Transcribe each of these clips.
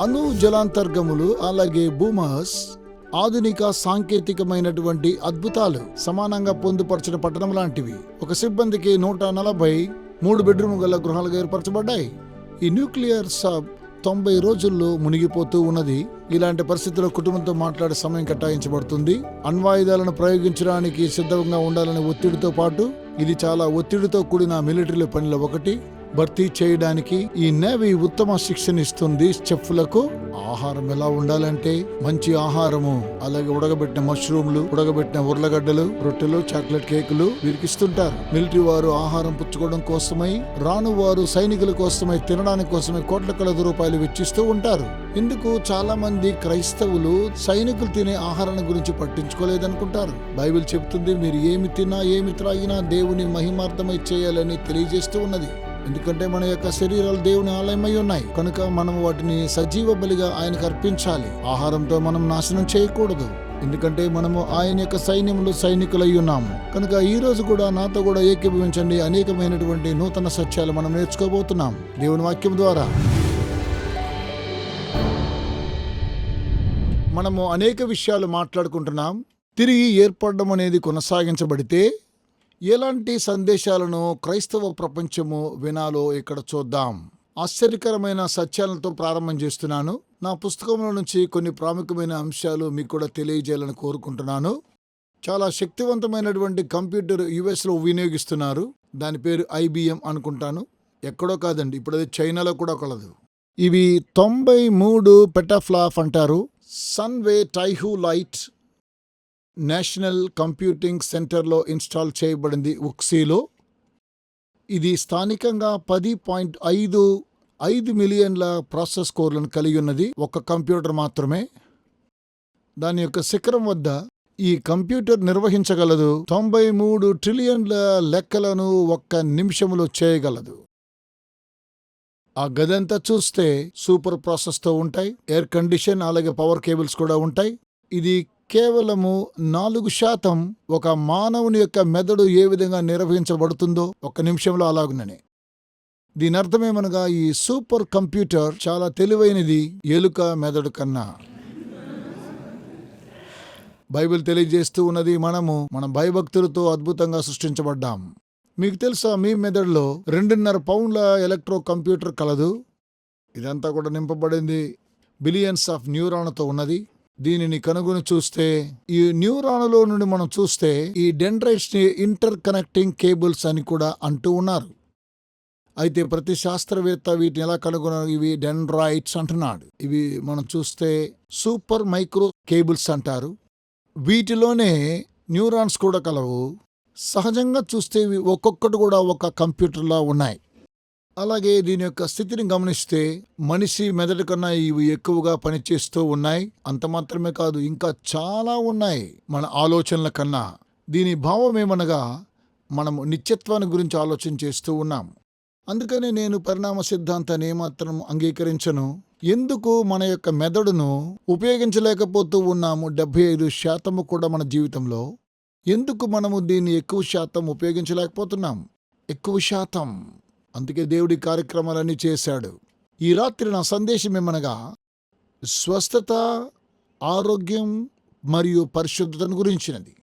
అణు జలాంతర్గములు అలాగే బూమర్స్ ఆధునిక సాంకేతికమైనటువంటి అద్భుతాలు సమానంగా పొందుపరచిన పట్టణం లాంటివి. ఒక సిబ్బందికి 143 బెడ్రూమ్ గల గృహాలుగా ఏర్పరచబడ్డాయి. ఈ న్యూక్లియర్ సబ్ 90 రోజుల్లో మునిగిపోతూ ఉన్నది. ఇలాంటి పరిస్థితుల్లో కుటుంబంతో మాట్లాడే సమయం కేటాయించబడుతుంది. అణ్వాయుధాలను ప్రయోగించడానికి సిద్ధంగా ఉండాలనే ఒత్తిడితో పాటు ఇది చాలా ఒత్తిడితో కూడిన మిలిటరీ పనిలో ఒకటి. భర్తీ చేయడానికి ఈ నేవీ ఉత్తమ శిక్షణ ఇస్తుంది. చెఫ్లకు ఆహారం ఎలా ఉండాలంటే మంచి ఆహారము, అలాగే ఉడకబెట్టిన మష్రూమ్లు, ఉడకబెట్టిన ఉర్లగడ్డలు, రొట్టెలు, చాక్లెట్ కేకులు వీరికిస్తుంటారు. మిలిటరీ వారు ఆహారం పుచ్చుకోవడం కోసమై, రాను వారు సైనికుల కోసమై, తినడానికి కోసమై కోట్ల కొలది రూపాయలు వెచ్చిస్తూ ఉంటారు. ఇందుకు చాలా మంది క్రైస్తవులు సైనికులు తినే ఆహారాన్ని గురించి పట్టించుకోలేదనుకుంటారు. బైబిల్ చెబుతుంది, మీరు ఏమి తిన్నా ఏమి త్రాగినా దేవుని మహిమార్థమై చేయాలని తెలియజేస్తూ ఉన్నది. ఎందుకంటే మన యొక్క శరీరాలు దేవుని ఆలయమై ఉన్నాయి కనుక మనం వాటిని సజీవ బలిగా ఆయనకు అర్పించాలి. ఆహారంతో మనం నాశనం చేయకూడదు. ఎందుకంటే మనము ఆయన యొక్క సైన్యంలో సైనికులై ఉన్నాము. కనుక ఈ రోజు కూడా నాతో కూడా ఏకీభవించండి. అనేకమైనటువంటి నూతన సత్యాలు మనం నేర్చుకోబోతున్నాం దేవుని వాక్యం ద్వారా. మనము అనేక విషయాలు మాట్లాడుకుంటున్నాం. తిరిగి ఏర్పడడం అనేది కొనసాగించబడితే ఎలాంటి సందేశాలను క్రైస్తవ ప్రపంచము వినాలో ఇక్కడ చూద్దాం. ఆశ్చర్యకరమైన సత్యాలతో ప్రారంభం చేస్తున్నాను. నా పుస్తకంలో నుంచి కొన్ని ప్రాముఖ్యమైన అంశాలు మీకు కూడా తెలియజేయాలని కోరుకుంటున్నాను. చాలా శక్తివంతమైనటువంటి కంప్యూటర్ యుఎస్లో వినియోగిస్తున్నారు. దాని పేరు IBM అనుకుంటాను. ఎక్కడో కాదండి, ఇప్పుడు అది చైనాలో కూడా కలదు. ఇవి 93 పెటాఫ్లాప్ అంటారు. సన్వే టైహూ లైట్ నేషనల్ కంప్యూటింగ్ సెంటర్లో ఇన్స్టాల్ చేయబడింది ఉక్సీలో. ఇది స్థానికంగా 10.5 మిలియన్ల ప్రాసెస్ కోర్లను కలిగి ఉన్నది. ఒక కంప్యూటర్ మాత్రమే. దాని యొక్క శిఖరం వద్ద ఈ కంప్యూటర్ నిర్వహించగలదు 93 ట్రిలియన్ల లెక్కలను ఒక్క నిమిషంలో చేయగలదు. ఆ గదంతా చూస్తే సూపర్ ప్రాసెస్తో ఉంటాయి. ఎయిర్ కండిషన్ అలాగే పవర్ కేబుల్స్ కూడా ఉంటాయి. ఇది కేవలము 4% ఒక మానవుని యొక్క మెదడు ఏ విధంగా నిర్వహించబడుతుందో ఒక్క నిమిషంలో అలాగుననే. దీని అర్థమేమనగా ఈ సూపర్ కంప్యూటర్ చాలా తెలివైనది ఎలుక మెదడు కన్నా. బైబిల్ తెలియజేస్తూ ఉన్నది, మన భయభక్తులతో అద్భుతంగా సృష్టించబడ్డాం. మీకు తెలుసా, మీ మెదడులో 2.5 పౌండ్ల ఎలక్ట్రో కంప్యూటర్ కలదు. ఇదంతా కూడా నింపబడింది బిలియన్స్ ఆఫ్ న్యూరాన్లతో ఉన్నది. దీనిని కనుగొని చూస్తే, ఈ న్యూరాన్లో నుండి మనం చూస్తే ఈ డెండ్రైట్స్ ని ఇంటర్ కనెక్టింగ్ కేబుల్స్ అని కూడా అంటూ ఉన్నారు. అయితే ప్రతి శాస్త్రవేత్త వీటిని ఎలా కనుగొన్నారు? ఇవి డెండ్రైట్స్ అంటున్నాడు. ఇవి మనం చూస్తే సూపర్ మైక్రో కేబుల్స్ అంటారు. వీటిలోనే న్యూరాన్స్ కూడా కలవు. సహజంగా చూస్తే ఇవి ఒక్కొక్కటి కూడా ఒక కంప్యూటర్లా ఉన్నాయి. అలాగే దీని యొక్క స్థితిని గమనిస్తే మనిషి మెదడు కన్నా ఇవి ఎక్కువగా పనిచేస్తూ ఉన్నాయి. అంత మాత్రమే కాదు, ఇంకా చాలా ఉన్నాయి మన ఆలోచనల కన్నా. దీని భావం ఏమనగా మనము నిత్యత్వాన్ని గురించి ఆలోచన చేస్తూ ఉన్నాం. అందుకనే నేను పరిణామ సిద్ధాంతాన్ని ఏమాత్రం అంగీకరించను. ఎందుకు మన యొక్క మెదడును ఉపయోగించలేకపోతూ ఉన్నాము 75% కూడా మన జీవితంలో? ఎందుకు మనము దీన్ని ఎక్కువ శాతం ఉపయోగించలేకపోతున్నాం? ఎక్కువ శాతం. అందుకే దేవుడి కార్యక్రమాలన్నీ చేశాడు. ఈ రాత్రి నా సందేశం ఏమనగా స్వస్థత, ఆరోగ్యం మరియు పరిశుద్ధతను గురించినది.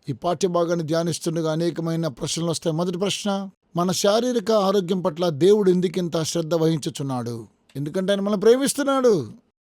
ఈ పాఠ్యభాగాన్ని ధ్యానిస్తుండగా అనేకమైన ప్రశ్నలు వస్తాయి. మొదటి ప్రశ్న, మన శారీరక ఆరోగ్యం పట్ల దేవుడు ఎందుకింత శ్రద్ధ వహించుచున్నాడు? ఎందుకంటే ఆయన మనల్ని ప్రేమిస్తున్నాడు.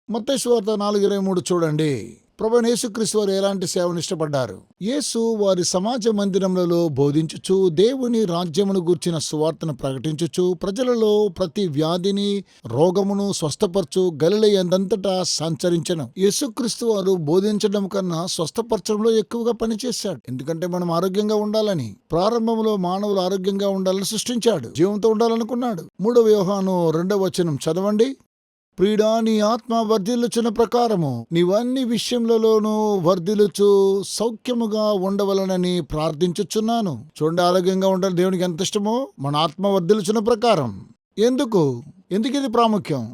మత్తయి సువార్త 4:23 చూడండి. ప్రభువైన యేసుక్రీస్తు వారు ఎలాంటి సేవను ఇష్టపడ్డారు? యేసు వారి సమాజ మందిరములలో బోధించుచు దేవుని రాజ్యమును గూర్చిన సువార్తను ప్రకటించుచు ప్రజలలో ప్రతి వ్యాధిని రోగమును స్వస్థపరచు గలిలయందంతటా సంచరించెను. యేసుక్రీస్తు వారు బోధించడం కన్నా స్వస్థపరచడంలో ఎక్కువగా పనిచేశాడు. ఎందుకంటే మనం ఆరోగ్యంగా ఉండాలని. ప్రారంభంలో మానవులు ఆరోగ్యంగా ఉండాలని సృష్టించాడు. జీవంతో ఉండాలనుకున్నాడు. 3వ యోహాను 2వ వచనం చదవండి. ప్రియుడా, నీ ఆత్మ వర్ధిల్లుచున్న ప్రకారము నీవన్ని విషయములలోనూ వర్ధిల్లుచు సౌఖ్యముగా ఉండవలనని ప్రార్థించుచున్నాను. చూడండి, ఆరోగ్యంగా ఉండాలి. దేవునికి ఎంత ఇష్టమో మన ఆత్మ వర్ధిల్లుచున్న ప్రకారం. ఎందుకు ఇది ప్రాముఖ్యం?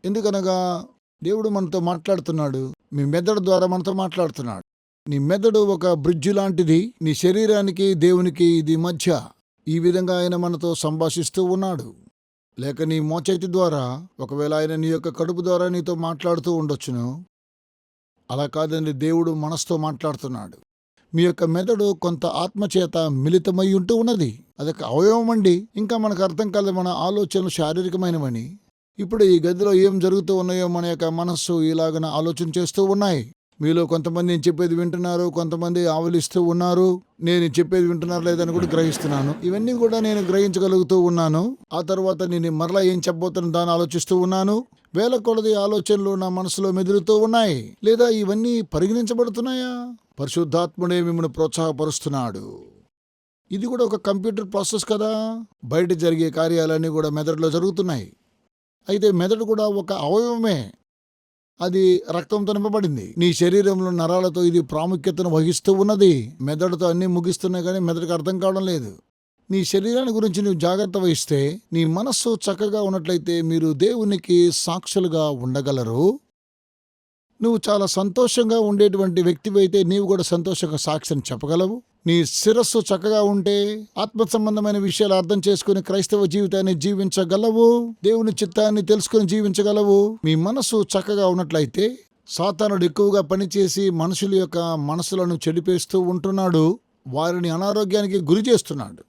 ఎందుకనగా దేవుడు మనతో మాట్లాడుతున్నాడు. మీ మెదడు ద్వారా మనతో మాట్లాడుతున్నాడు. నీ మెదడు ఒక బ్రిడ్జి లాంటిది. నీ శరీరానికి దేవునికి ఇది మధ్య. ఈ విధంగా ఆయన మనతో సంభాషిస్తూ ఉన్నాడు. లేక నీ మోచేతి ద్వారా, ఒకవేళ ఆయన నీ యొక్క కడుపు ద్వారా నీతో మాట్లాడుతూ ఉండొచ్చును. అలా కాదండి, దేవుడు మనసుతో మాట్లాడుతున్నాడు. మీ యొక్క మెదడు కొంత ఆత్మచేత మిళితమై ఉంటూ ఉన్నది. అదొక అవయవం అండి. ఇంకా మనకు అర్థం కాలేదు మన ఆలోచనలు శారీరకమైనవని. ఇప్పుడు ఈ గదిలో ఏం జరుగుతూ ఉన్నాయో మన యొక్క మనస్సు ఇలాగన ఆలోచన చేస్తూ ఉన్నాయి. మీలో కొంతమంది నేను చెప్పేది వింటున్నారు, కొంతమంది ఆవలిస్తూ ఉన్నారు. నేను చెప్పేది వింటున్నారు లేదని కూడా గ్రహిస్తున్నాను. ఇవన్నీ కూడా నేను గ్రహించగలుగుతూ ఉన్నాను. ఆ తర్వాత నేను మరలా ఏం చెప్పబోతున్నా దాన్ని ఆలోచిస్తూ ఉన్నాను. వేల కొలది ఆలోచనలు నా మనసులో మెదులుతూ ఉన్నాయి. లేదా ఇవన్నీ పరిగణించబడుతున్నాయా? పరిశుద్ధాత్ముడే మిమ్మల్ని ప్రోత్సాహపరుస్తున్నాడు. ఇది కూడా ఒక కంప్యూటర్ ప్రాసెస్ కదా. బయట జరిగే కార్యాలన్నీ కూడా మెదడులో జరుగుతున్నాయి. అయితే మెదడు కూడా ఒక అవయవమే. అది రక్తంతో నింపబడింది. నీ శరీరంలో నరాలతో ఇది ప్రాముఖ్యతను వహిస్తూ ఉన్నది. మెదడుతో అన్నీ ముగిస్తున్నాయి కానీ మెదడుకు అర్థం కావడం లేదు. నీ శరీరాన్ని గురించి నువ్వు జాగ్రత్త వహిస్తే, నీ మనస్సు చక్కగా ఉన్నట్లయితే మీరు దేవునికి సాక్షులుగా ఉండగలరు. నువ్వు చాలా సంతోషంగా ఉండేటువంటి వ్యక్తివైతే నీవు కూడా సంతోషంగా సాక్ష్యం చెప్పగలవు. నీ శిరస్సు చక్కగా ఉంటే ఆత్మ సంబంధమైన విషయాలు అర్థం చేసుకుని క్రైస్తవ జీవితాన్ని జీవించగలవు. దేవుని చిత్తాన్ని తెలుసుకుని జీవించగలవు. మీ మనస్సు చక్కగా ఉన్నట్లయితే సాతానుడు ఎక్కువగా పనిచేసి మనుషుల యొక్క మనసులను చెడిపేస్తూ ఉంటున్నాడు. వారిని అనారోగ్యానికి గురి చేస్తున్నాడు.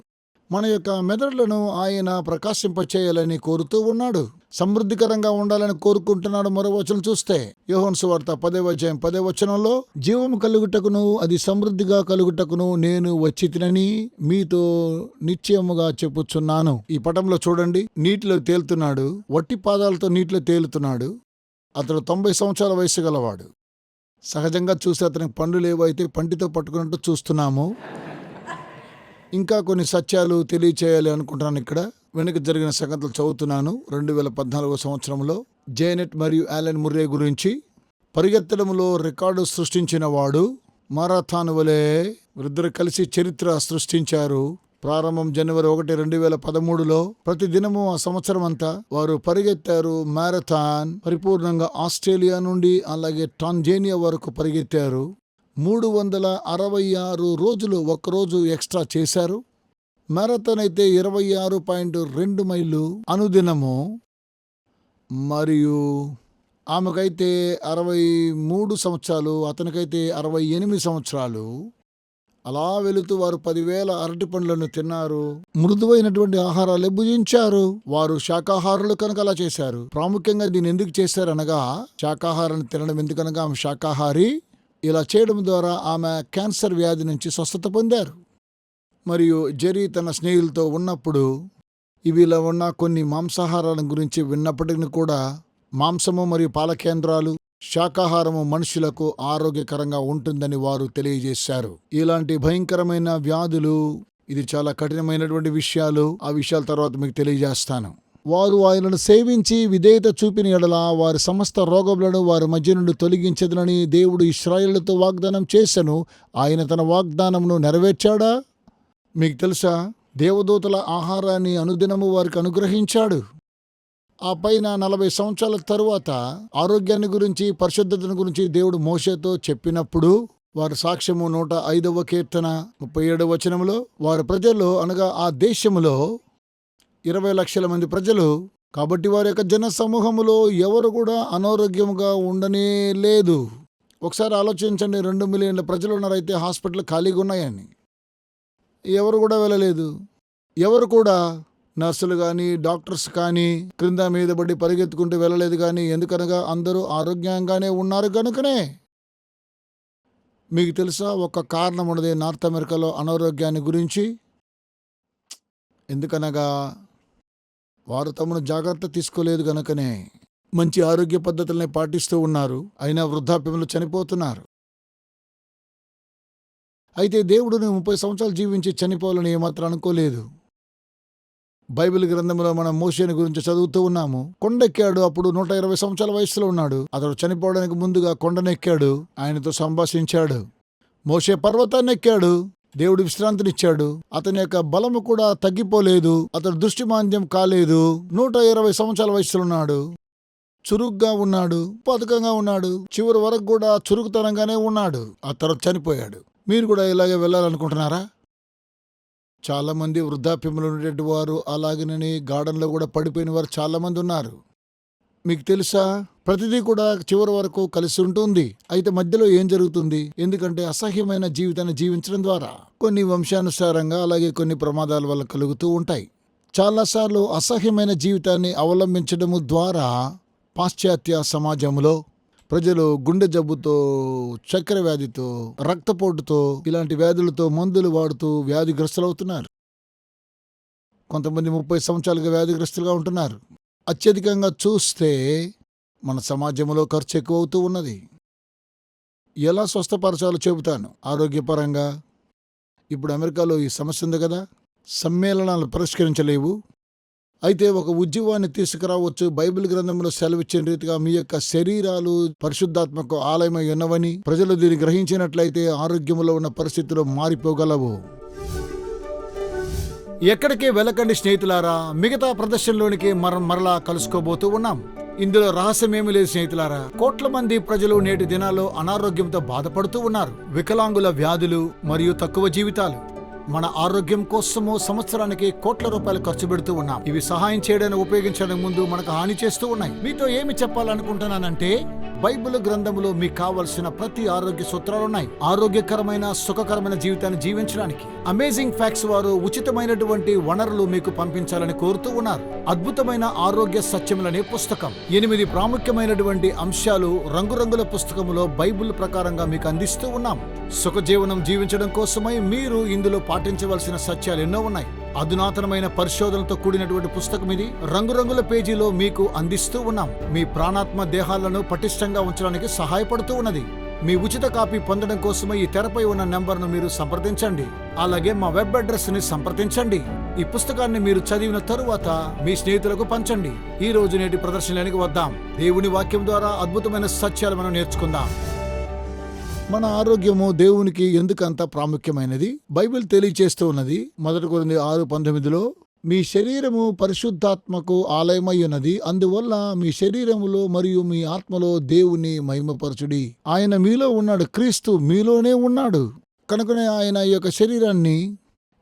మన యొక్క మెదడులను ఆయన ప్రకాశింపచేయాలని కోరుతూ ఉన్నాడు. సమృద్ధికరంగా ఉండాలని కోరుకుంటున్నాడు. మరో వచనం చూస్తే యోహాను సువార్త 10వ అధ్యాయం 10వ వచనంలో, జీవము కలుగుటకును అది సమృద్ధిగా కలుగుటకును నేను వచ్చితినని మీతో నిశ్చయముగా చెప్పుచున్నాను. ఈ పటంలో చూడండి, నీటిలో తేలుతున్నాడు. వట్టి పాదాలతో నీటిలో తేలుతున్నాడు. అతడు 90 సంవత్సరాల వయసు గలవాడు. సహజంగా చూస్తే అతనికి పండ్లు లేవు, అయితే పంటితో పట్టుకున్నట్టు చూస్తున్నాము. ఇంకా కొన్ని సత్యాలు తెలియచేయాలి అనుకుంటున్నాను. ఇక్కడ వెనుక జరిగిన సంగతులు చదువుతున్నాను. 2014 సంవత్సరంలో జేనెట్ మరియు యాలెన్ ముర్రే గురించి. పరిగెత్తడంలో రికార్డు సృష్టించిన వాడు. మారథాన్ వలె వీరిద్దరు కలిసి చరిత్ర సృష్టించారు. ప్రారంభం జనవరి 1, 2013లో. ప్రతి దినము ఆ సంవత్సరం అంతా వారు పరిగెత్తారు. మారథాన్ పరిపూర్ణంగా ఆస్ట్రేలియా నుండి అలాగే టాంజానియా వరకు పరిగెత్తారు. 366 రోజులు ఒక్కరోజు ఎక్స్ట్రా చేశారు. మారథాన్ అయితే 26.2 మైళ్ళు అనుదినము. మరియు ఆమెకైతే 63 సంవత్సరాలు, అతనికైతే 68 సంవత్సరాలు. అలా వెళుతూ వారు 10,000 అరటి పండ్లను తిన్నారు. మృదువైనటువంటి ఆహారాలు భుజించారు. వారు శాకాహారులు కనుక అలా చేశారు. ప్రాముఖ్యంగా దీన్ని ఎందుకు చేశారనగా, శాకాహారాన్ని తినడం ఎందుకనగా ఆమె శాకాహారి. ఇలా చేయడం ద్వారా ఆమె క్యాన్సర్ వ్యాధి నుంచి స్వస్థత పొందారు. మరియు జెర్రీ తన స్నేహితులతో ఉన్నప్పుడు ఇవి ఇలా ఉన్న కొన్ని మాంసాహారాల గురించి విన్నప్పటికీ కూడా మాంసము మరియు పాల కేంద్రాలు, శాకాహారము మనుషులకు ఆరోగ్యకరంగా ఉంటుందని వారు తెలియజేశారు. ఇలాంటి భయంకరమైన వ్యాధులు, ఇది చాలా కఠినమైనటువంటి విషయాలు. ఆ విషయాల తర్వాత మీకు తెలియజేస్తాను. వారు ఆయనను సేవించి విధేయత చూపిన ఎడల వారి సమస్త రోగములను వారి మధ్య నుండి తొలగించదునని దేవుడు ఇశ్రాయేలుతో వాగ్దానం చేసెను. ఆయన తన వాగ్దానమును నెరవేర్చాడా? మీకు తెలుసా, దేవదూతల ఆహారాన్ని అనుదినము వారికి అనుగ్రహించాడు. ఆ పైన 40 సంవత్సరాల తరువాత ఆరోగ్యాన్ని గురించి, పరిశుద్ధతను గురించి దేవుడు మోషేతో చెప్పినప్పుడు వారి సాక్ష్యము 105వ కీర్తన 37వ వచనంలో, వారి ప్రజల్లో అనగా ఆ దేశములో 20 లక్షల మంది ప్రజలు. కాబట్టి వారి యొక్క జన సమూహములో ఎవరు కూడా అనారోగ్యముగా ఉండనే లేదు. ఒకసారి ఆలోచించండి, 2 మిలియన్ల ప్రజలు ఉన్నారైతే హాస్పిటల్ ఖాళీగా ఉన్నాయని. ఎవరు కూడా వెళ్ళలేదు. ఎవరు కూడా నర్సులు కానీ డాక్టర్స్ కానీ క్రింద మీద పడి పరిగెత్తుకుంటూ వెళ్ళలేదు. కానీ ఎందుకనగా అందరూ ఆరోగ్యంగానే ఉన్నారు కనుకనే. మీకు తెలుసా, ఒక కారణం ఉన్నది నార్త్ అమెరికాలో అనారోగ్యాన్ని గురించి. ఎందుకనగా వారు తమను జాగ్రత్త తీసుకోలేదు గనుకనే. మంచి ఆరోగ్య పద్ధతుల్ని పాటిస్తూ ఉన్నారు, అయినా వృద్ధాప్యంలో చనిపోతున్నారు. అయితే దేవుడు 30 సంవత్సరాలు జీవించి చనిపోవాలని ఏమాత్రం అనుకోలేదు. బైబిల్ గ్రంథంలో మనం మోషేని గురించి చదువుతూ ఉన్నాము. కొండెక్కాడు, అప్పుడు 120 సంవత్సరాల వయసులో ఉన్నాడు. అతడు చనిపోవడానికి ముందుగా కొండనెక్కాడు, ఆయనతో సంభాషించాడు. మోషే పర్వతాన్ని ఎక్కాడు, దేవుడు విశ్రాంతినిచ్చాడు. అతని యొక్క బలము కూడా తగ్గిపోలేదు, అతడు దృష్టిమాంద్యం కాలేదు. 120 సంవత్సరాల వయసులో ఉన్నాడు. చురుగ్గా ఉన్నాడు, పథకంగా ఉన్నాడు. చివరి వరకు కూడా చురుకుతనంగానే ఉన్నాడు. ఆ తర్వాత చనిపోయాడు. మీరు కూడా ఇలాగే వెళ్ళాలనుకుంటున్నారా? చాలా మంది వృద్ధాప్యంలో ఉండేటువంటి వారు, అలాగనని గార్డెన్లో కూడా పడిపోయిన వారు చాలా మంది ఉన్నారు. మీకు తెలుసా, ప్రతిదీ కూడా చివరి వరకు కలిసి ఉంటుంది. అయితే మధ్యలో ఏం జరుగుతుంది? ఎందుకంటే అసహ్యమైన జీవితాన్ని జీవించడం ద్వారా కొన్ని వంశానుసారంగా, అలాగే కొన్ని ప్రమాదాల వల్ల కలుగుతూ ఉంటాయి. చాలాసార్లు అసహ్యమైన జీవితాన్ని అవలంబించడము ద్వారా పాశ్చాత్య సమాజంలో ప్రజలు గుండె జబ్బుతో, చక్కెర వ్యాధితో, రక్తపోటుతో, ఇలాంటి వ్యాధులతో మందులు వాడుతూ వ్యాధిగ్రస్తులవుతున్నారు. కొంతమంది 30 సంవత్సరాలుగా వ్యాధిగ్రస్తులుగా ఉంటున్నారు. అత్యధికంగా చూస్తే మన సమాజంలో ఖర్చు ఎక్కువ అవుతూ ఉన్నది. ఎలా స్వస్థపరచాలో చెబుతాను ఆరోగ్యపరంగా. ఇప్పుడు అమెరికాలో ఈ సమస్య ఉంది కదా, సమ్మేళనాలు పరిష్కరించలేవు. అయితే ఒక ఉద్యమాన్ని తీసుకురావచ్చు. బైబిల్ గ్రంథంలో సెలవిచ్చిన రీతిగా మీ యొక్క శరీరాలు పరిశుద్ధాత్మకు ఆలయమై ఉన్నవని ప్రజలు దీన్ని గ్రహించినట్లయితే ఆరోగ్యంలో ఉన్న పరిస్థితులు మారిపోగలవు. ఎక్కడికి వెళ్ళకండి స్నేహితులారా, మిగతా ప్రదర్శనలోనికి మరలా కలుసుకోబోతూ ఉన్నాం. ఇందులో రహస్యమేమీ లేదు స్నేహితులారా. కోట్ల మంది ప్రజలు నేటి దినాల్లో అనారోగ్యంతో బాధపడుతూ ఉన్నారు. వికలాంగుల వ్యాధులు మరియు తక్కువ జీవితాలు. మన ఆరోగ్యం కోసము సంవత్సరానికి కోట్ల రూపాయలు ఖర్చు పెడుతూ ఉన్నాం. ఇవి సహాయం చేయడానికి ఉపయోగించడానికి ముందు మనకు హాని చేస్తూ ఉన్నాయి. మీతో ఏమి చెప్పాలనుకుంటున్నానంటే, బైబిల్ గ్రంథములో మీకు కావలసిన ప్రతి ఆరోగ్య సూత్రాలున్నాయి. ఆరోగ్యకరమైన, సుఖకరమైన జీవితాన్ని జీవించడానికి అమేజింగ్ ఫ్యాక్ట్స్ వారు ఉచితమైనటువంటి వనరులు మీకు పంపించాలని కోరుతూ ఉన్నారు. అద్భుతమైన ఆరోగ్య సత్యములనే పుస్తకం. 8 ప్రాముఖ్యమైనటువంటి అంశాలు రంగురంగుల పుస్తకములో బైబిల్ ప్రకారంగా మీకు అందిస్తూ ఉన్నాం. సుఖజీవనం జీవించడం కోసమై మీరు ఇందులో పాటించవలసిన సత్యాలు ఎన్నో ఉన్నాయి. అధునాతనమైన పరిశోధనలతో కూడినటువంటి పుస్తకం ఇది. రంగురంగుల పేజీలో మీకు అందిస్తూ ఉన్నాం. మీ ప్రాణాత్మ దేహాలను పటిష్టంగా ఉంచడానికి సహాయపడుతూ ఉన్నది. మీ ఉచిత కాపీ పొందడం కోసమై ఈ తెరపై ఉన్న నెంబర్ను మీరు సంప్రదించండి. అలాగే మా వెబ్ అడ్రస్ ని సంప్రదించండి. ఈ పుస్తకాన్ని మీరు చదివిన తరువాత మీ స్నేహితులకు పంచండి. ఈ రోజు నేటి ప్రదర్శనలోనికి వద్దాం. దేవుని వాక్యం ద్వారా అద్భుతమైన సత్యాలు మనం నేర్చుకుందాం. మన ఆరోగ్యము దేవునికి ఎందుకంత ప్రాముఖ్యమైనది బైబిల్ తెలియచేస్తూ ఉన్నది. 1 కొరింథీ 6:19 మీ శరీరము పరిశుద్ధాత్మకు ఆలయమై ఉన్నది, అందువల్ల మీ శరీరములో మరియు మీ ఆత్మలో దేవుని మహిమపరచుడి. ఆయన మీలో ఉన్నాడు, క్రీస్తు మీలోనే ఉన్నాడు. కనుకనే ఆయన ఈ యొక్క శరీరాన్ని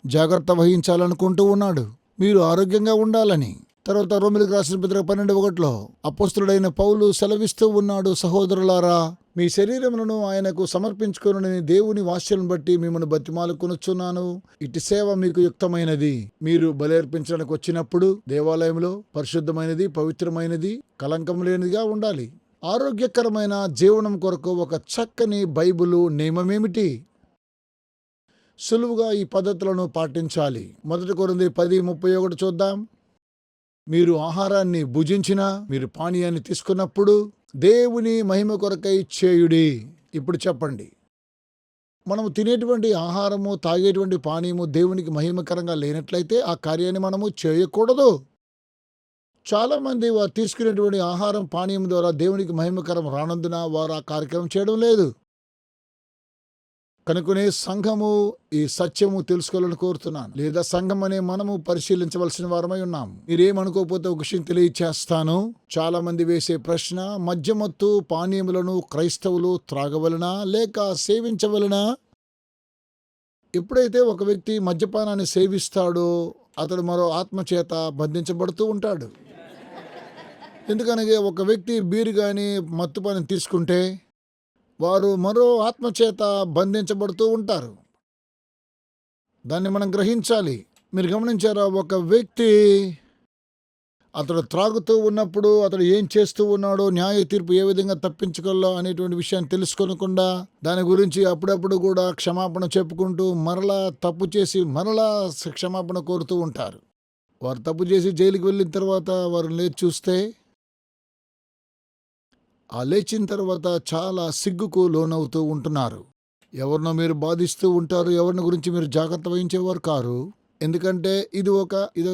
జాగ్రత్త వహించాలనుకుంటూ ఉన్నాడు, మీరు ఆరోగ్యంగా ఉండాలని. తర్వాత రోమీయులకు రాసిన పత్రిక 12:1 అపోస్తలుడైన పౌలు సెలవిస్తూ ఉన్నాడు, సహోదరులారా, మీ శరీరములను ఆయనకు సమర్పించుకొనుడని దేవుని వాక్యమును బట్టి మిమ్మల్ని బతిమాలుకొనుచున్నాను. ఇటు సేవ మీకు యుక్తమైనది. మీరు బలి వచ్చినప్పుడు దేవాలయంలో పరిశుద్ధమైనది, పవిత్రమైనది, కలంకం లేనిదిగా ఉండాలి. ఆరోగ్యకరమైన జీవనం కొరకు ఒక చక్కని బైబిలు నియమమేమిటి? సులువుగా ఈ పద్ధతులను పాటించాలి. 1 కొరింథీ 10:31 చూద్దాం. మీరు ఆహారాన్ని భుజించినా, మీరు పానీయాన్ని తీసుకున్నప్పుడు దేవుని మహిమ కొరకై చేయుడి. ఇప్పుడు చెప్పండి, మనము తినేటువంటి ఆహారము, తాగేటువంటి పానీయము దేవునికి మహిమకరంగా లేనట్లయితే ఆ కార్యాన్ని మనము చేయకూడదు. చాలామంది వారు తీసుకునేటువంటి ఆహారం, పానీయం ద్వారా దేవునికి మహిమకరం రానందున వారు ఆ కార్యక్రమం చేయడం లేదు. కనుకనే సంఘము ఈ సత్యము తెలుసుకోవాలని కోరుతున్నాను. లేదా సంఘం అనే మనము పరిశీలించవలసిన వారమై ఉన్నాం. మీరేమనుకోకపోతే ఒక విషయం తెలియచేస్తాను. చాలా మంది వేసే ప్రశ్న, మద్యమత్తు పానీయములను క్రైస్తవులు త్రాగవలనా లేక సేవించవలనా? ఎప్పుడైతే ఒక వ్యక్తి మద్యపానాన్ని సేవిస్తాడో అతడు మరో ఆత్మచేత బంధించబడుతూ ఉంటాడు. ఎందుకనగా ఒక వ్యక్తి బీరు కానీ మత్తుపానం తీసుకుంటే వారు మరో ఆత్మచేత బంధించబడుతూ ఉంటారు. దాన్ని మనం గ్రహించాలి. మీరు గమనించారా, ఒక వ్యక్తి అతడు త్రాగుతూ ఉన్నప్పుడు అతడు ఏం చేస్తూ ఉన్నాడో, న్యాయ తీర్పు ఏ విధంగా తప్పించుకోవాలో అనేటువంటి విషయాన్ని తెలుసుకోనకుండా దాని గురించి అప్పుడప్పుడు కూడా క్షమాపణ చెప్పుకుంటూ మరలా తప్పు చేసి మరలా క్షమాపణ కోరుతూ ఉంటారు. వారు తప్పు చేసి జైలుకి వెళ్ళిన తర్వాత వారు లేచి చూస్తే ఆ లేచిన తర్వాత చాలా సిగ్గుకు లోనవుతూ ఉంటున్నారు. ఎవరినో మీరు బాధిస్తూ ఉంటారు, ఎవరిని గురించి మీరు జాగ్రత్త వహించేవారు కారు. ఎందుకంటే ఇది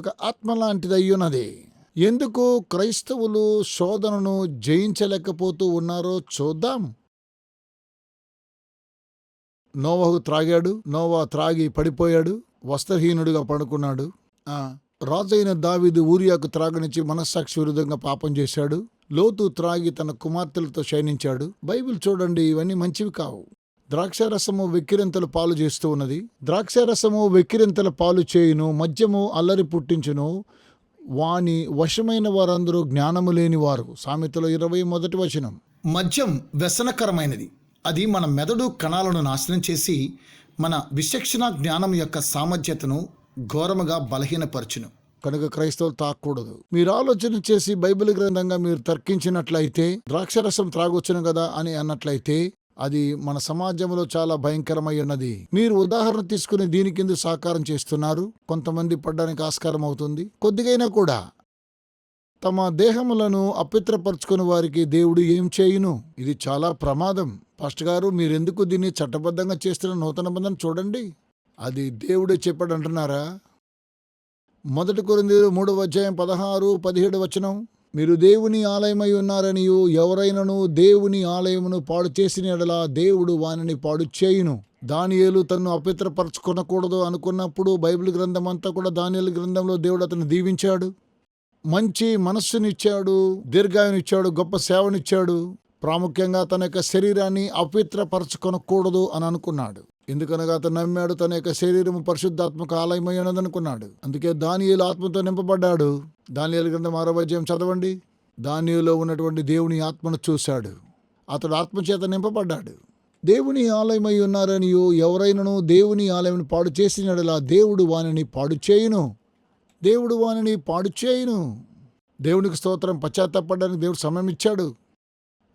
ఒక ఆత్మ లాంటిది అయ్యున్నది. ఎందుకు క్రైస్తవులు శోధనను జయించలేకపోతూ ఉన్నారో చూద్దాం. నోవహు త్రాగాడు, నోవా త్రాగి పడిపోయాడు, వస్త్రహీనుడిగా పడుకున్నాడు. రాజైన దావీదు ఊరియాకు త్రాగనిచ్చి మనస్సాక్షి విరుద్ధంగా పాపం చేశాడు. లోతు త్రాగి తన కుమార్తెలతో శయనించాడు. బైబిల్ చూడండి, ఇవన్నీ మంచివి కావు. ద్రాక్షారసము వెక్కిరింతలు పాలు చేస్తూ ఉన్నది. ద్రాక్షారసము వెక్కిరింతల పాలు చేయును, మద్యము అల్లరి పుట్టించును, వాని వశమైన వారందరూ జ్ఞానము లేనివారు. సామెతలు 21 మద్యం వ్యసనకరమైనది. అది మన మెదడు కణాలను నాశనం చేసి మన విచక్షణ జ్ఞానం యొక్క సామర్థ్యతను ఘోరముగా బలహీనపరచును. కనుక క్రైస్తవులు తాగకూడదు. మీరు ఆలోచన చేసి బైబిల్ గ్రంథంగా మీరు తర్కించినట్లయితే ద్రాక్షరసం త్రాగొచ్చును కదా అని అన్నట్లయితే అది మన సమాజంలో చాలా భయంకరమై ఉన్నది. మీరు ఉదాహరణ తీసుకుని దీని కింద సాకారం చేస్తున్నారు. కొంతమంది పడ్డానికి ఆస్కారం అవుతుంది. కొద్దిగైనా కూడా తమ దేహములను అపవిత్రపరచుకుని వారికి దేవుడు ఏం చేయును? ఇది చాలా ప్రమాదం. పాస్టర్ గారు, మీరెందుకు దీన్ని చట్టబద్ధంగా చేస్తున్న నూతన బంధం చూడండి, అది దేవుడే చెప్పాడు అంటున్నారా? 1 కొరింథీయులు 3:16-17 మీరు దేవుని ఆలయమై ఉన్నారనియు ఎవరైనను దేవుని ఆలయమును పాడు చేసిన యెడల దేవుడు వానిని పాడు చేయును. దానియేలు తన్ను అపవిత్రపరచుకొనకూడదు అనుకున్నప్పుడు బైబిల్ గ్రంథం అంతా కూడా దానియేలు గ్రంథంలో దేవుడు అతను దీవించాడు. మంచి మనస్సునిచ్చాడు, దీర్ఘాయునిచ్చాడు, గొప్ప సేవనిచ్చాడు. ప్రాముఖ్యంగా తన యొక్క శరీరాన్ని అపవిత్రపరచుకొనకూడదు అని అనుకున్నాడు. ఎందుకనగా అతను నమ్మాడు తన యొక్క శరీరము పరిశుద్ధాత్మక ఆలయమై ఉన్నదనుకున్నాడు. అందుకే దానియేలు ఆత్మతో నింపబడ్డాడు. దానియేలు గ్రంథం 6వ చదవండి. దానియేలులో ఉన్నటువంటి దేవుని ఆత్మను చూశాడు. అతడు ఆత్మచేత నింపబడ్డాడు. దేవుని ఆలయమై ఉన్నారనియో ఎవరైనను దేవుని ఆలయం పాడు చేసిన యెడల దేవుడు వానిని పాడు చేయును. దేవుడు వానిని పాడు చేయును. దేవునికి స్తోత్రం. పశ్చాత్తాపడడానికి దేవుడు సమయం ఇచ్చాడు.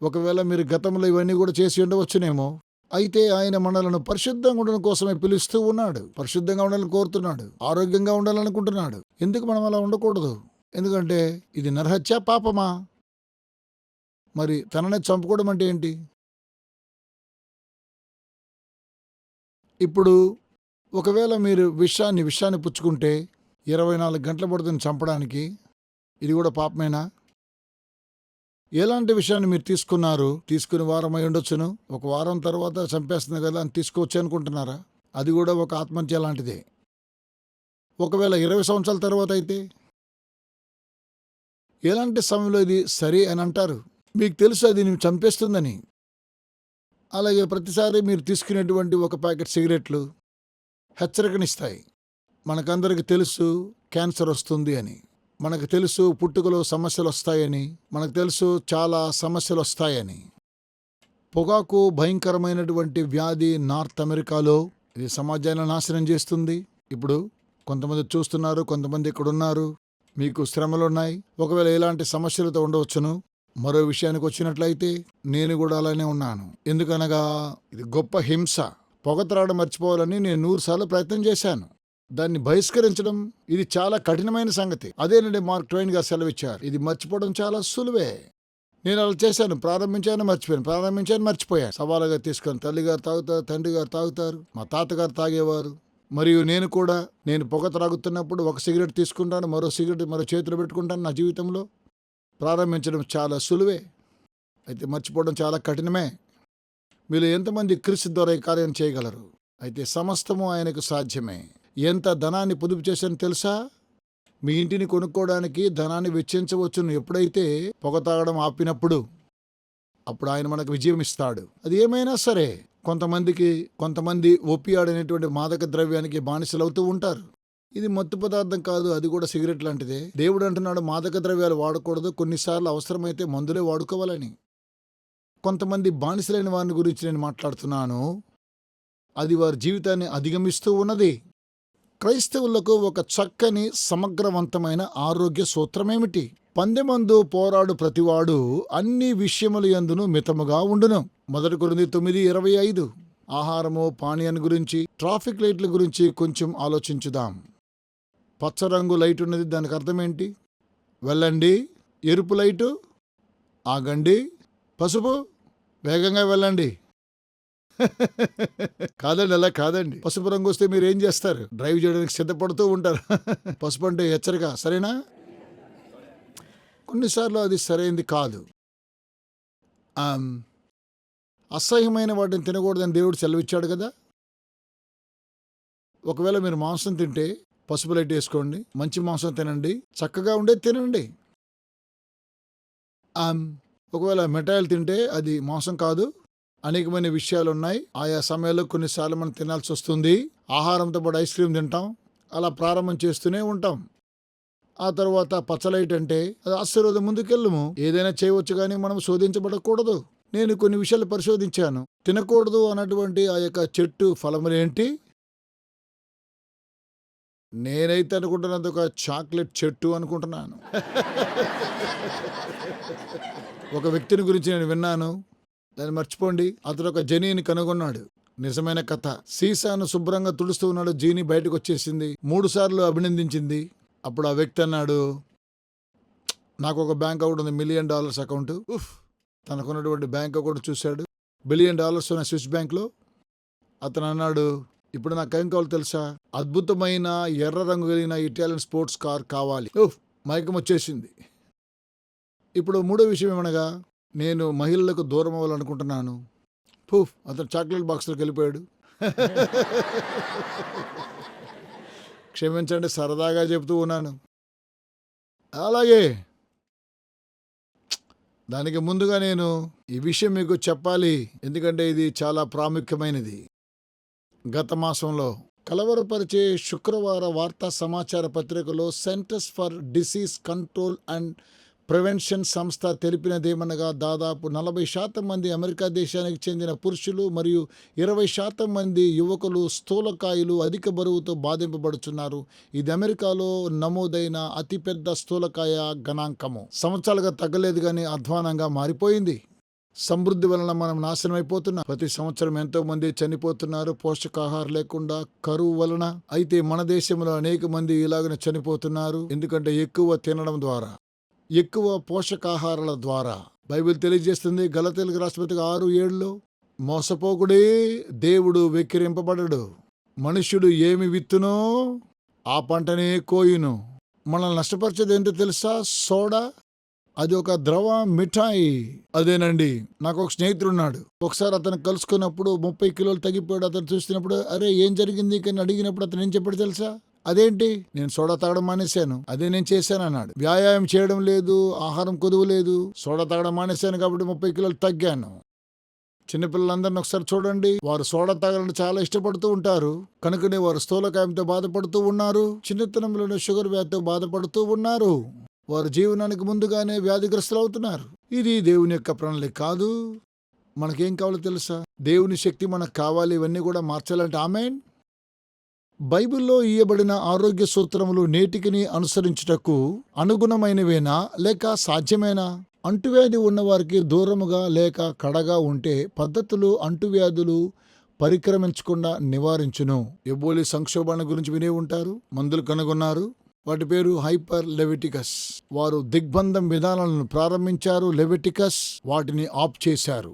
ఒకవేళ మీరు గతంలో ఇవన్నీ కూడా చేసి ఉండవచ్చునేమో. అయితే ఆయన మనలను పరిశుద్ధంగా ఉండడం కోసమే పిలుస్తూ ఉన్నాడు. పరిశుద్ధంగా ఉండాలని కోరుతున్నాడు. ఆరోగ్యంగా ఉండాలనుకుంటున్నాడు. ఎందుకు మనం అలా ఉండకూడదు? ఎందుకంటే ఇది నరహత్య పాపమా? మరి తననే చంపుకోవడం అంటే ఏంటి? ఇప్పుడు ఒకవేళ మీరు విషాన్ని పుచ్చుకుంటే 24 గంటలు పడుతుంది చంపడానికి. ఇది కూడా పాపమేనా? ఎలాంటి విషయాన్ని మీరు తీసుకున్నారు? తీసుకుని వారం అయి ఉండొచ్చును. ఒక వారం తర్వాత చంపేస్తుంది కదా అని తీసుకోవచ్చు అనుకుంటున్నారా? అది కూడా ఒక ఆత్మహత్య లాంటిదే. ఒకవేళ 20 సంవత్సరాల తర్వాత అయితే ఎలాంటి సమయంలో ఇది సరే అని అంటారు? మీకు తెలుసు అది నేను చంపేస్తుందని. అలాగే ప్రతిసారి మీరు తీసుకునేటువంటి ఒక ప్యాకెట్ సిగరెట్లు హెచ్చరికనిస్తాయి. మనకందరికి తెలుసు క్యాన్సర్ వస్తుంది అని, మనకు తెలుసు పుట్టుకలో సమస్యలు వస్తాయని, మనకు తెలుసు చాలా సమస్యలు వస్తాయని. పొగాకు భయంకరమైనటువంటి వ్యాధి నార్త్ అమెరికాలో. ఇది సమాజాన్ని నాశనం చేస్తుంది. ఇప్పుడు కొంతమంది చూస్తున్నారు, కొంతమంది ఇక్కడ ఉన్నారు. మీకు శ్రమలున్నాయి. ఒకవేళ ఎలాంటి సమస్యలతో ఉండవచ్చును. మరో విషయానికి వచ్చినట్లయితే నేను కూడా అలానే ఉన్నాను. ఎందుకనగా ఇది గొప్ప హింస. పొగ త్రాగడం మర్చిపోవాలని నేను 100 సార్లు ప్రయత్నం చేశాను. దాన్ని బహిష్కరించడం ఇది చాలా కఠినమైన సంగతి. అదేనండి మార్క్ ట్వైన్ గారు సెలవిచ్చారు. ఇది మర్చిపోవడం చాలా సులువే. నేను అలా చేశాను. ప్రారంభించాను, మర్చిపోయాను. సవాలుగా తీసుకొని తల్లిగారు తాగుతారు, తండ్రి గారు తాగుతారు, మా తాతగారు తాగేవారు. మరియు నేను పొగ త్రాగుతున్నప్పుడు ఒక సిగరెట్ తీసుకుంటాను, మరో సిగరెట్ మరో చేతిలో పెట్టుకుంటాను. నా జీవితంలో ప్రారంభించడం చాలా సులువే, అయితే మర్చిపోవడం చాలా కఠినమే. మీరు ఎంతమంది క్రీస్తు ద్వారా ఈ కార్యం చేయగలరు? అయితే సమస్తము ఆయనకు సాధ్యమే. ఎంత ధనాన్ని పొదుపు చేశాను తెలుసా? మీ ఇంటిని కొనుక్కోవడానికి ధనాన్ని వెచ్చించవచ్చును. ఎప్పుడైతే పొగ తాగడం ఆపినప్పుడు అప్పుడు ఆయన మనకు విజయం ఇస్తాడు. అది ఏమైనా సరే. కొంతమంది ఓపియాడ్ అనేటువంటి మాదక ద్రవ్యానికి బానిసలవుతూ ఉంటారు. ఇది మత్తు పదార్థం కాదు, అది కూడా సిగరెట్ లాంటిదే. దేవుడు అంటున్నాడు మాదక ద్రవ్యాలు వాడకూడదు, కొన్నిసార్లు అవసరమైతే మందులే వాడుకోవాలని. కొంతమంది బానిసలైన వారిని గురించి నేను మాట్లాడుతున్నాను. అది వారి జీవితాన్ని అధిగమిస్తూ ఉన్నది. క్రైస్తవులకు ఒక చక్కని సమగ్రవంతమైన ఆరోగ్య సూత్రమేమిటి? పందెమందు పోరాడు ప్రతివాడు అన్ని విషయముల యందును మితముగా ఉండును. 1 కొరింథీ 9:25. ఆహారము పానీయాన్ని గురించి, ట్రాఫిక్ లైట్ల గురించి కొంచెం ఆలోచించుదాం. పచ్చ రంగు లైట్ ఉన్నది, దానికి అర్థం ఏంటి? వెళ్ళండి. ఎరుపు లైటు ఆగండి. పసుపు వేగంగా వెళ్ళండి. కాదండి, అలా కాదండి. పసుపు రంగు వస్తే మీరు ఏం చేస్తారు? డ్రైవ్ చేయడానికి సిద్ధపడుతూ ఉంటారు. పసుపు అంటే హెచ్చరిక, సరేనా? కొన్నిసార్లు అది సరైనది కాదు. అసహ్యమైన వాటిని తినకూడదని దేవుడు సెలవిచ్చాడు కదా. ఒకవేళ మీరు మాంసం తింటే పసుపు లైట్ వేసుకోండి. మంచి మాంసం తినండి, చక్కగా ఉండేది తినండి. ఒకవేళ మిఠాయిలు తింటే అది మాంసం కాదు, అనేకమైన విషయాలు ఉన్నాయి. ఆయా సమయాల్లో కొన్నిసార్లు మనం తినాల్సి వస్తుంది. ఆహారంతో పాటు ఐస్ క్రీమ్ తింటాం. అలా ప్రారంభం చేస్తూనే ఉంటాం. ఆ తర్వాత పచ్చలైట్ అంటే అది ఆశీర్వాదం, ముందుకెళ్ళము. ఏదైనా చేయవచ్చు కానీ మనం శోధించబడకూడదు. నేను కొన్ని విషయాలు పరిశోధించాను. తినకూడదు అన్నటువంటి ఆ యొక్క చెట్టు ఫలములేంటి? నేనైతే అనుకుంటున్నది ఒక చాక్లెట్ చెట్టు అనుకుంటున్నాను. ఒక వ్యక్తిని గురించి నేను విన్నాను, దాన్ని మర్చిపోండి. అతడు ఒక జెనీని కనుగొన్నాడు. నిజమైన కథ. సీసాను శుభ్రంగా తుడుస్తూ ఉన్నాడు. జీని బయటకు వచ్చేసింది. 3 సార్లు అభినందించింది. అప్పుడు ఆ వ్యక్తి అన్నాడు, నాకు ఒక బ్యాంక్ అకౌంట్ ఉంది, $1 మిలియన్ అకౌంట్. తనకున్నటువంటి బ్యాంక్ అకౌంట్ చూశాడు. $1 బిలియన్ ఉన్న స్విస్ బ్యాంక్లో. అతను అన్నాడు, ఇప్పుడు నాకేం కావాలో తెలుసా? అద్భుతమైన ఎర్ర రంగు కలిగిన ఇటాలియన్ స్పోర్ట్స్ కార్ కావాలి. మైకం వచ్చేసింది. ఇప్పుడు మూడో విషయం ఏమనగా, నేను మహిళలకు దూరం అవ్వాలనుకుంటున్నాను. అతను చాక్లెట్ బాక్స్లోకి వెళ్ళిపోయాడు. క్షమించండి, సరదాగా చెప్తూ ఉన్నాను. అలాగే దానికి ముందుగా నేను ఈ విషయం మీకు చెప్పాలి, ఎందుకంటే ఇది చాలా ప్రాముఖ్యమైనది. గత మాసంలో కలవరపరిచే శుక్రవార వార్తా సమాచార పత్రికలో centres for disease control and prevention సంస్థ తెలిపినదేమనగా, దాదాపు 40% మంది అమెరికా దేశానికి చెందిన పురుషులు మరియు 20% మంది యువకులు స్థూలకాయులు, అధిక బరువుతో బాధింపబడుతున్నారు. ఇది అమెరికాలో నమోదైన అతిపెద్ద స్థూలకాయ గణాంకము. సంవత్సరాలుగా తగ్గలేదు కానీ అధ్వానంగా మారిపోయింది. సమృద్ధి వలన మనం నాశనం అయిపోతున్నాం. ప్రతి సంవత్సరం ఎంతో మంది చనిపోతున్నారు పోషకాహారం లేకుండా, కరువు వలన. అయితే మన దేశంలో అనేక మంది ఇలాగనే చనిపోతున్నారు. ఎందుకంటే ఎక్కువ తినడం ద్వారా, ఎక్కువ పోషకాహారాల ద్వారా. బైబిల్ తెలియజేస్తుంది గలతీయులకు రాసిన పత్రిక 6:7, మోసపోకుడే, దేవుడు వెక్కిరింపబడడు. మనుష్యుడు ఏమి విత్తునో ఆ పంటనే కోయును. మనల్ని నష్టపరిచేది ఏంటో తెలుసా? సోడా. అది ఒక ద్రవ మిఠాయి. అదేనండి. నాకు ఒక స్నేహితుడున్నాడు. ఒకసారి అతను కలుసుకున్నప్పుడు 30 కిలోలు తగ్గిపోయాడు. అతను చూస్తున్నప్పుడు, అరే ఏం జరిగింది అని అడిగినప్పుడు అతను ఏం చెప్పాడు తెలుసా? అదేంటి, నేను సోడా తాగడం మానేశాను, అదే నేను చేశాను అన్నాడు. వ్యాయామం చేయడం లేదు, ఆహారం కొదువు లేదు, సోడా తాగడం మానేశాను కాబట్టి 30 కిలోలు తగ్గాను. చిన్నపిల్లలందరినీ ఒకసారి చూడండి, వారు సోడా తాగాలని చాలా ఇష్టపడుతూ ఉంటారు. కనుకనే వారు స్థూలకాయంతో బాధపడుతూ ఉన్నారు. చిన్నతనంలోనే షుగర్ వ్యాధితో బాధపడుతూ ఉన్నారు. వారు జీవనానికి ముందుగానే వ్యాధిగ్రస్తులు అవుతున్నారు. ఇది దేవుని యొక్క ప్రణాళిక కాదు. మనకేం కావాలో తెలుసా? దేవుని శక్తి మనకు కావాలి. ఇవన్నీ కూడా మార్చాలంటే ఆమేన్. బైబిల్లో ఇయ్యబడిన ఆరోగ్య సూత్రములు నేటికిని అనుసరించుటకు అనుగుణమైనవేనా లేక సాధ్యమేనా? అంటువ్యాధి ఉన్నవారికి దూరముగా లేక కడగా ఉంటే పద్ధతులు అంటువ్యాధులు పరిక్రమించకుండా నివారించును. ఎబోలి సంక్షోభాన్ని గురించి వినే ఉంటారు. మందులు కనుగొన్నారు. వాటి పేరు హైపర్ లెవిటికస్. వారు దిగ్బంధం విధానాలను ప్రారంభించారు. లెవిటికస్ వాటిని ఆప్ చేశారు.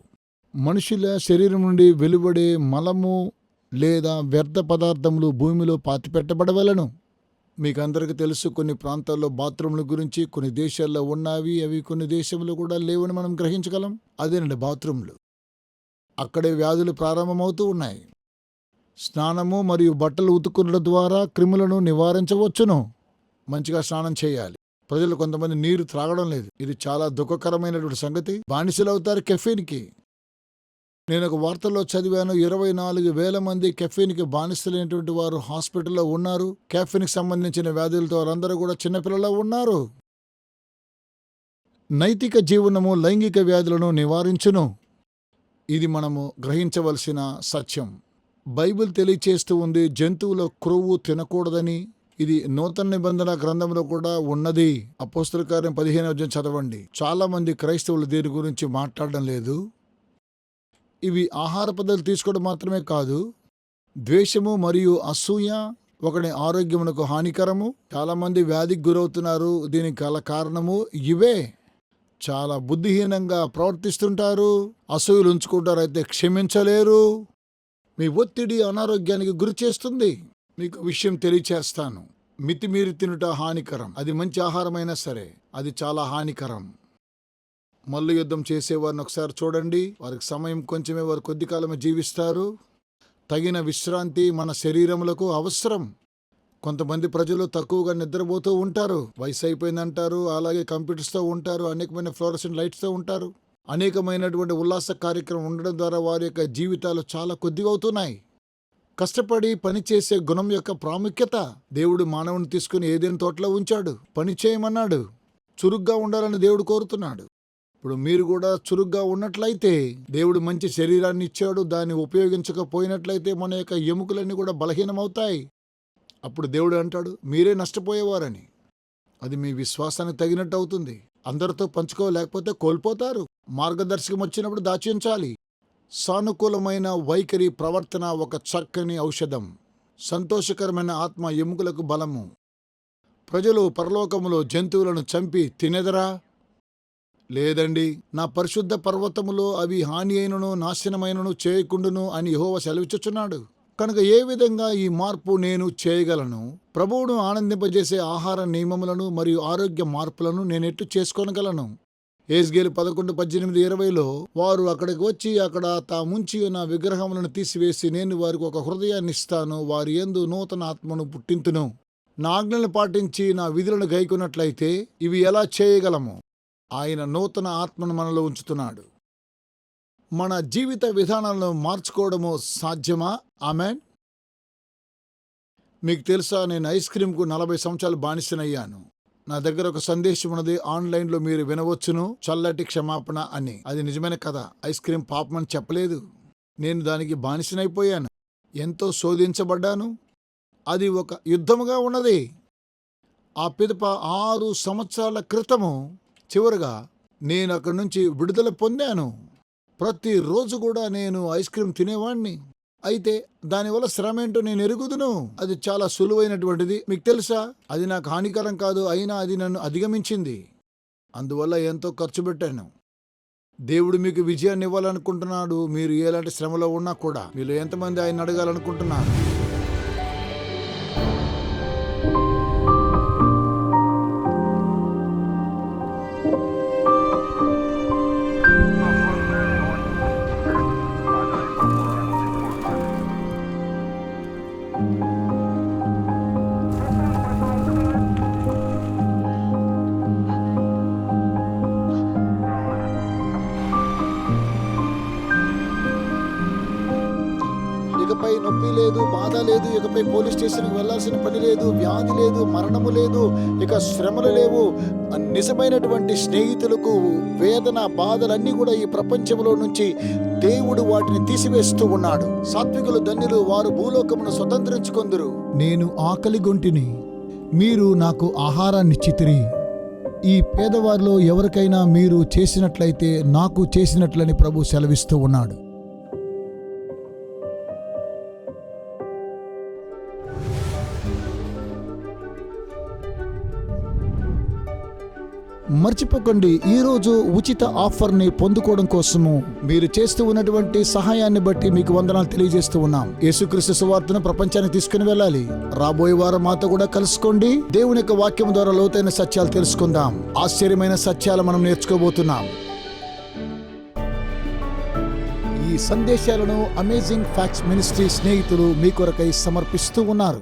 మనుషుల శరీరం నుండి వెలువడే మలము లేదా వ్యర్థ పదార్థములు భూమిలో పాతిపెట్టబడవలను. మీకు అందరికీ తెలుసు, కొన్ని ప్రాంతాల్లో బాత్రూంల గురించి. కొన్ని దేశాల్లో ఉన్నవి, అవి కొన్ని దేశంలో కూడా లేవని మనం గ్రహించగలం. అదేనండి బాత్రూంలు. అక్కడే వ్యాధులు ప్రారంభమవుతూ ఉన్నాయి. స్నానము మరియు బట్టలు ఉతుకునడం ద్వారా క్రిములను నివారించవచ్చును. మంచిగా స్నానం చేయాలి. ప్రజలు కొంతమంది నీరు త్రాగడం లేదు. ఇది చాలా దుఃఖకరమైనటువంటి సంగతి. బానిసలవుతారు కెఫీన్కి. నేను ఒక వార్తల్లో చదివాను, 24,000 మంది కెఫీన్కి బానిసలైనటువంటి వారు హాస్పిటల్లో ఉన్నారు. కెఫీన్కి సంబంధించిన వ్యాధులతో వారందరూ కూడా చిన్నపిల్లలు ఉన్నారు. నైతిక జీవనము లైంగిక వ్యాధులను నివారించును. ఇది మనము గ్రహించవలసిన సత్యం. బైబిల్ తెలియచేస్తూ ఉంది, జంతువుల క్రొవ్వు తినకూడదని. ఇది నూతన నిబంధన గ్రంథంలో కూడా ఉన్నది. అపోస్తలుల కార్యం 15వ అధ్యాయం చదవండి. చాలా మంది క్రైస్తవులు దీని గురించి మాట్లాడడం లేదు. ఇవి ఆహార పద్ధతులు తీసుకోవడం మాత్రమే కాదు, ద్వేషము మరియు అసూయ ఒకటి ఆరోగ్యమునకు హానికరము. చాలా మంది వ్యాధికి గురవుతున్నారు. దీనికి గల కారణము ఇవే. చాలా బుద్ధిహీనంగా ప్రవర్తిస్తుంటారు. అసూయలు ఉంచుకుంటారు, అయితే క్షమించలేరు. మీ ఒత్తిడి అనారోగ్యానికి గురి చేస్తుంది. మీకు విషయం తెలియచేస్తాను. మితిమీరి తినుట హానికరం. అది మంచి ఆహారమైనా సరే అది చాలా హానికరం. మల్లు యుద్ధం చేసేవారిని ఒకసారి చూడండి. వారికి సమయం కొంచెమే, వారు కొద్ది కాలమే జీవిస్తారు. తగిన విశ్రాంతి మన శరీరములకు అవసరం. కొంతమంది ప్రజలు తక్కువగా నిద్రపోతూ ఉంటారు. వయసు అయిపోయిందంటారు. అలాగే కంప్యూటర్స్తో ఉంటారు. అనేకమైన ఫ్లోరసెంట్ లైట్స్తో ఉంటారు. అనేకమైనటువంటి ఉల్లాస కార్యక్రమం ఉండడం ద్వారా వారి యొక్క జీవితాలు చాలా కొద్దిగా అవుతున్నాయి. కష్టపడి పనిచేసే గుణం యొక్క ప్రాముఖ్యత దేవుడు మానవుని తీసుకుని ఏదైనా తోటలో ఉంచాడు, పని చేయమన్నాడు. చురుగ్గా ఉండాలని దేవుడు కోరుతున్నాడు. ఇప్పుడు మీరు కూడా చురుగ్గా ఉన్నట్లయితే దేవుడు మంచి శరీరాన్ని ఇచ్చాడు, దాన్ని ఉపయోగించకపోయినట్లయితే మన యొక్క ఎముకలన్నీ కూడా బలహీనమవుతాయి. అప్పుడు దేవుడు అంటాడు, మీరే నష్టపోయేవారని. అది మీ విశ్వాసానికి తగినట్టు అవుతుంది. అందరితో పంచుకోలేకపోతే కోల్పోతారు. మార్గదర్శకం వచ్చినప్పుడు దాచి ఉంచాలి. సానుకూలమైన వైఖరి ప్రవర్తన ఒక చక్కని ఔషధం. సంతోషకరమైన ఆత్మ ఎముకలకు బలము. ప్రజలు పరలోకములో జంతువులను చంపి తినెదరా? లేదండి, నా పరిశుద్ధ పర్వతములో అవి హాని అయినను నాశనమైనను చేయకుండును అని యెహోవా సెలవిచ్చుచున్నాడు. కనుక ఏ విధంగా ఈ మార్పు నేను చేయగలను? ప్రభువును ఆనందింపజేసే ఆహార నియమములను మరియు ఆరోగ్య మార్పులను నేనెట్లు చేసుకోనగలను? ఎహెజ్కేలు 11:18-20లో వారు అక్కడికి వచ్చి అక్కడ తాముంచి ఉన్న విగ్రహములను తీసివేసి నేను వారికి ఒక హృదయాన్ని ఇస్తాను, వారి యందు నూతన ఆత్మను పుట్టింతును. నా ఆజ్ఞలను పాటించి నా విధులను గైకొన్నట్లయితే ఇవి ఎలా చేయగలము? ఆయన నూతన ఆత్మను మనలో ఉంచుతున్నాడు. మన జీవిత విధానాలను మార్చుకోవడము సాధ్యమా? ఆమేన్. మీకు తెలుసా, నేను ఐస్ క్రీమ్కు 40 సంవత్సరాలు బానిసనయ్యాను. నా దగ్గర ఒక సందేశం ఉన్నది, ఆన్లైన్లో మీరు వినవచ్చును, చల్లటి క్షమాపణ అని. అది నిజమైన కథ. ఐస్ క్రీమ్ పాపమని చెప్పలేదు. నేను దానికి బానిసనైపోయాను. ఎంతో శోధించబడ్డాను. అది ఒక యుద్ధముగా ఉన్నది. ఆ పిదప 6 సంవత్సరాల క్రితము చివరగా నేను అక్కడి నుంచి విడుదల పొందాను. ప్రతిరోజు కూడా నేను ఐస్ క్రీమ్ తినేవాణ్ణి. అయితే దానివల్ల శ్రమ ఏంటో నేను ఎరుగుదును. అది చాలా సులువైనటువంటిది. మీకు తెలుసా, అది నాకు హానికరం కాదు, అయినా అది నన్ను అధిగమించింది. అందువల్ల ఎంతో ఖర్చు పెట్టాను. దేవుడు మీకు విజయాన్ని ఇవ్వాలనుకుంటున్నాడు. మీరు ఎలాంటి శ్రమలో ఉన్నా కూడా. మీలో ఎంతమంది ఆయన అడగాలనుకుంటున్నారు? ఇకపై నొప్పి లేదు, బాధ లేదు. ఇకపై పోలీస్ స్టేషన్కి వెళ్లాల్సిన పని లేదు, వ్యాధి లేదు, మరణము లేదు, ఇక శ్రమలు లేవు. నిజమైనటువంటి స్నేహితులకు వేదన బాధలన్నీ కూడా ఈ ప్రపంచంలో నుంచి దేవుడు వాటిని తీసివేస్తూ ఉన్నాడు. సాత్వికులు ధన్యులు, వారు భూలోకమును స్వతంత్రించుకొందురు. నేను ఆకలిగొంటిని, మీరు నాకు ఆహారాన్నిచ్చితిరి. ఈ పేదవారిలో ఎవరికైనా మీరు చేసినట్లయితే నాకు చేసినట్లని ప్రభు సెలవిస్తూ ఉన్నాడు. మర్చిపోకండి, ఈరోజు ఉచిత ఆఫర్ని పొందుకోవడం కోసము మీరు చేస్తూ ఉన్నటువంటి సహాయాన్ని బట్టి మీకు వందనాలు తెలియజేస్తూ ఉన్నాం. యేసుక్రీస్తు సువార్తను ప్రపంచానికి తీసుకుని వెళ్ళాలి. రాబోయే వారం మాతో కూడా కలుసుకోండి. దేవుని యొక్క వాక్యం ద్వారా లోతైన సత్యాలు తెలుసుకుందాం. ఆశ్చర్యమైన సత్యాలు మనం నేర్చుకోబోతున్నాం. ఈ సందేశాలను అమేజింగ్ ఫ్యాక్ట్స్ మినిస్ట్రీ స్నేహితులు మీ కొరకై సమర్పిస్తూ ఉన్నారు.